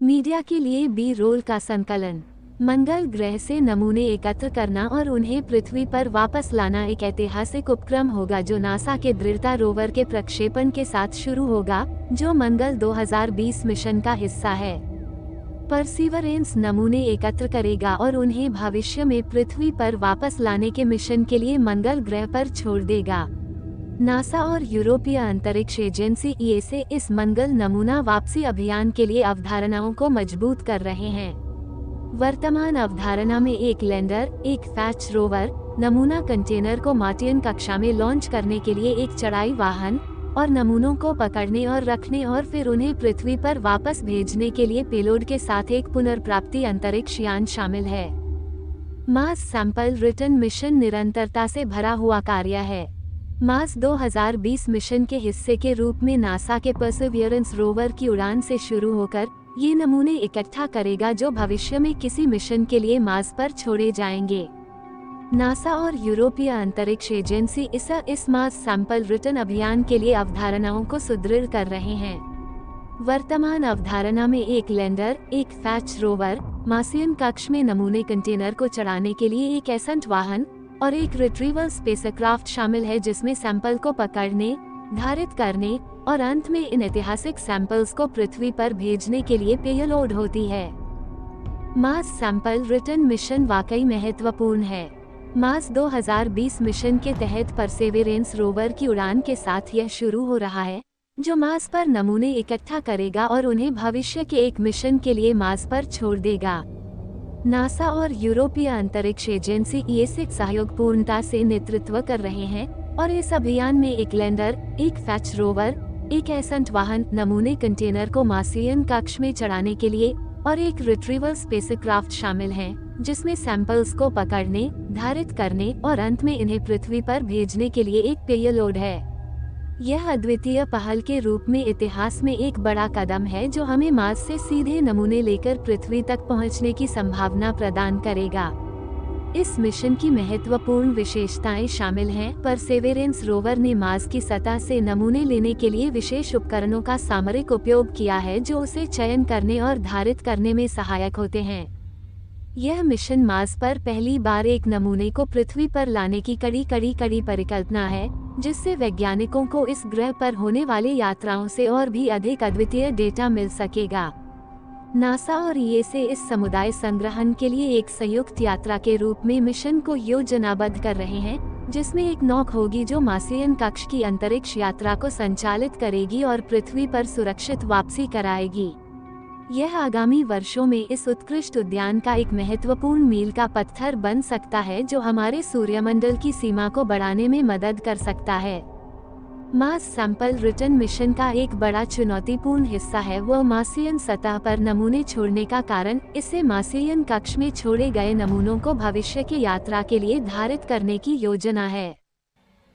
Media के लिए B role का संकलन। मंगल ग्रह से नमूने एकत्र करना और उन्हें पृथ्वी पर वापस लाना एक ऐतिहासिक उपक्रम होगा जो नासा के दृढ़ता रोवर के प्रक्षेपण के साथ शुरू होगा, जो मंगल 2020 मिशन का हिस्सा है। परसीवरेंस नमूने एकत्र करेगा और उन्हें भविष्य में पृथ्वी पर वापस लाने के मिशन के लिए मंगल ग्रह पर छोड़ देगा। नासा और यूरोपीय अंतरिक्ष एजेंसी ईएसए इस मंगल नमूना वापसी अभियान के लिए अवधारणाओं को मजबूत कर रहे हैं। वर्तमान अवधारणा में एक लैंडर, एक फैच रोवर, नमूना कंटेनर को मार्टियन कक्षा में लॉन्च करने के लिए एक चढ़ाई वाहन और नमूनों को पकड़ने और रखने और फिर उन्हें पृथ्वी पर वापस भेजने के लिए पेलोड के साथ एक पुनर्प्राप्ति अंतरिक्ष यान शामिल है। मार्स सैंपल रिटर्न मिशन निरंतरता से भरा हुआ कार्य है। मार्स 2020 मिशन के हिस्से के रूप में नासा के परसिवियरेंस रोवर की उड़ान से शुरू होकर ये नमूने इकट्ठा करेगा जो भविष्य में किसी मिशन के लिए मार्स पर छोड़े जाएंगे। नासा और यूरोपीय अंतरिक्ष एजेंसी इस मार्स सैंपल रिटर्न अभियान के लिए अवधारणाओं को सुदृढ़ कर रहे हैं। वर्तमान अवधारणा में एक लैंडर, एक फैच रोवर, मार्सियन कक्ष में नमूने कंटेनर को चढ़ाने के लिए एक एसेंट वाहन और एक रिट्रीवल स्पेसक्राफ्ट शामिल है जिसमें सैंपल को पकड़ने, धारित करने और अंत में इन ऐतिहासिक सैंपल्स को पृथ्वी पर भेजने के लिए पेलोड होती है। मार्स सैंपल रिटर्न मिशन वाकई महत्वपूर्ण है। मार्स 2020 मिशन के तहत परसेवेरेंस रोवर की उड़ान के साथ यह शुरू हो रहा है, जो मार्स पर नमूने इकट्ठा करेगा और उन्हें भविष्य के एक मिशन के लिए मार्स पर छोड़ देगा। नासा और यूरोपीय अंतरिक्ष एजेंसी ईएसए सहयोगपूर्णता से नेतृत्व कर रहे हैं और इस अभियान में एक लैंडर, एक फैच रोवर, एक एसेंट वाहन, नमूने कंटेनर को मार्सियन कक्ष में चढ़ाने के लिए और एक रिट्रीवल स्पेसक्राफ्ट शामिल हैं, जिसमें सैंपल्स को पकड़ने, धारित करने और अंत में इन्हें पृथ्वी पर भेजने के लिए एक पेलोड है। यह अद्वितीय पहल के रूप में इतिहास में एक बड़ा कदम है जो हमें मार्स से सीधे नमूने लेकर पृथ्वी तक पहुंचने की संभावना प्रदान करेगा। इस मिशन की महत्वपूर्ण विशेषताएं शामिल हैं। परसेवेरेंस रोवर ने मार्स की सतह से नमूने लेने के लिए विशेष उपकरणों का सामरिक उपयोग किया है जो उसे चयन करने और धारित करने में सहायक होते हैं। यह मिशन मार्स पर पहली बार एक नमूने को पृथ्वी पर लाने की कड़ी परिकल्पना है, जिससे वैज्ञानिकों को इस ग्रह पर होने वाली यात्राओं से और भी अधिक अद्वितीय डेटा मिल सकेगा। नासा और ईएसए इस समुदाय संग्रहण के लिए एक संयुक्त यात्रा के रूप में मिशन को योजनाबद्ध कर रहे हैं, जिसमें एक नौक होगी जो मार्सियन कक्ष की अंतरिक्ष यात्रा को संचालित करेगी और पृथ्वी पर सुरक्षित वापसी कराएगी। यह आगामी वर्षों में इस उत्कृष्ट उद्यान का एक महत्वपूर्ण मील का पत्थर बन सकता है जो हमारे सूर्यमंडल की सीमा को बढ़ाने में मदद कर सकता है। मार्स सैंपल रिटर्न मिशन का एक बड़ा चुनौतीपूर्ण हिस्सा है वह मार्सियन सतह पर नमूने छोड़ने का कारण इससे मार्सियन कक्ष में छोड़े गए नमूनों को भविष्य की यात्रा के लिए धारित करने की योजना है।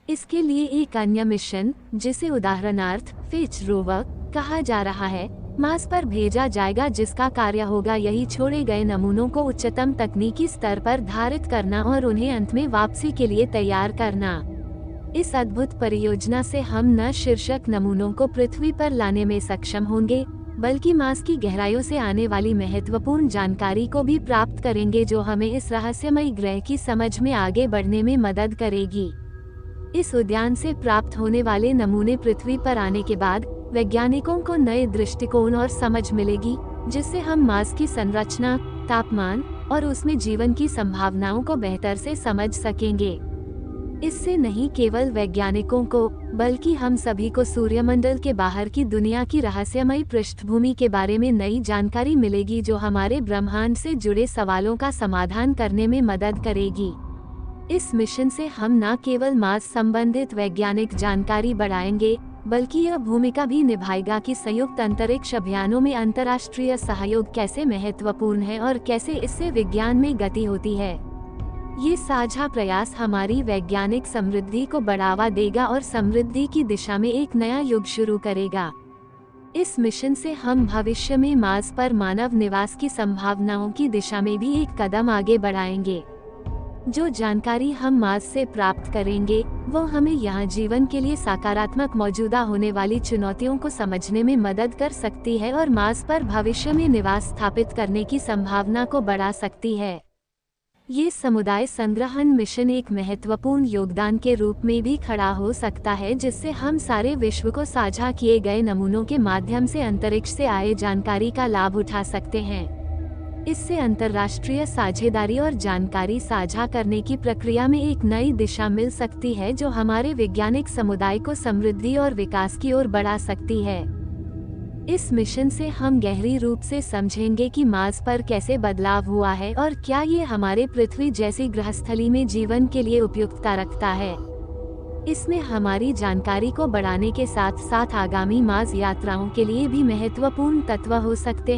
इसके लिए एक अन्य मिशन, जिसे उदाहरणार्थ फेच रोवर कहा जा रहा है, मार्स पर भेजा जाएगा जिसका कार्य होगा यही छोड़े गए नमूनों को उच्चतम तकनीकी स्तर पर धारित करना और उन्हें अंत में वापसी के लिए तैयार करना। इस अद्भुत परियोजना से हम न शीर्षक नमूनों को पृथ्वी पर लाने में सक्षम होंगे, बल्कि मार्स की गहराइयों से आने वाली महत्वपूर्ण जानकारी को भी प्राप्त करेंगे जो हमें इस रहस्यमयी ग्रह की समझ में आगे बढ़ने में मदद करेगी। इस उद्यान से प्राप्त होने वाले नमूने पृथ्वी पर आने के बाद वैज्ञानिकों को नए दृष्टिकोण और समझ मिलेगी, जिससे हम मार्स की संरचना, तापमान और उसमें जीवन की संभावनाओं को बेहतर से समझ सकेंगे। इससे नहीं केवल वैज्ञानिकों को, बल्कि हम सभी को सूर्यमंडल के बाहर की दुनिया की रहस्यमयी पृष्ठभूमि के बारे में नई जानकारी मिलेगी जो हमारे ब्रह्मांड से जुड़े सवालों का समाधान करने में मदद करेगी। इस मिशन से हम न केवल मार्स संबंधित वैज्ञानिक जानकारी बढ़ाएंगे, बल्कि यह भूमिका भी निभाएगा कि संयुक्त अंतरिक्ष अभियानों में अंतर्राष्ट्रीय सहयोग कैसे महत्वपूर्ण है और कैसे इससे विज्ञान में गति होती है। ये साझा प्रयास हमारी वैज्ञानिक समृद्धि को बढ़ावा देगा और समृद्धि की दिशा में एक नया युग शुरू करेगा। इस मिशन से हम भविष्य में मार्स पर मानव निवास की संभावनाओं की दिशा में भी एक कदम आगे बढ़ाएंगे। जो जानकारी हम मार्स से प्राप्त करेंगे वो हमें यहाँ जीवन के लिए सकारात्मक मौजूदा होने वाली चुनौतियों को समझने में मदद कर सकती है और मार्स पर भविष्य में निवास स्थापित करने की संभावना को बढ़ा सकती है। ये समुदाय संग्रहण मिशन एक महत्वपूर्ण योगदान के रूप में भी खड़ा हो सकता है, जिससे हम सारे विश्व को साझा किए गए नमूनों के माध्यम से अंतरिक्ष से आए जानकारी का लाभ उठा सकते हैं। इससे अंतर्राष्ट्रीय साझेदारी और जानकारी साझा करने की प्रक्रिया में एक नई दिशा मिल सकती है, जो हमारे वैज्ञानिक समुदाय को समृद्धि और विकास की ओर बढ़ा सकती है। इस मिशन से हम गहरी रूप से समझेंगे कि मार्स पर कैसे बदलाव हुआ है और क्या ये हमारे पृथ्वी जैसी ग्रहस्थली में जीवन के लिए उपयुक्तता रखता है। इसमें हमारी जानकारी को बढ़ाने के साथ साथ आगामी मार्स यात्राओं के लिए भी महत्वपूर्ण तत्व हो सकते हैं।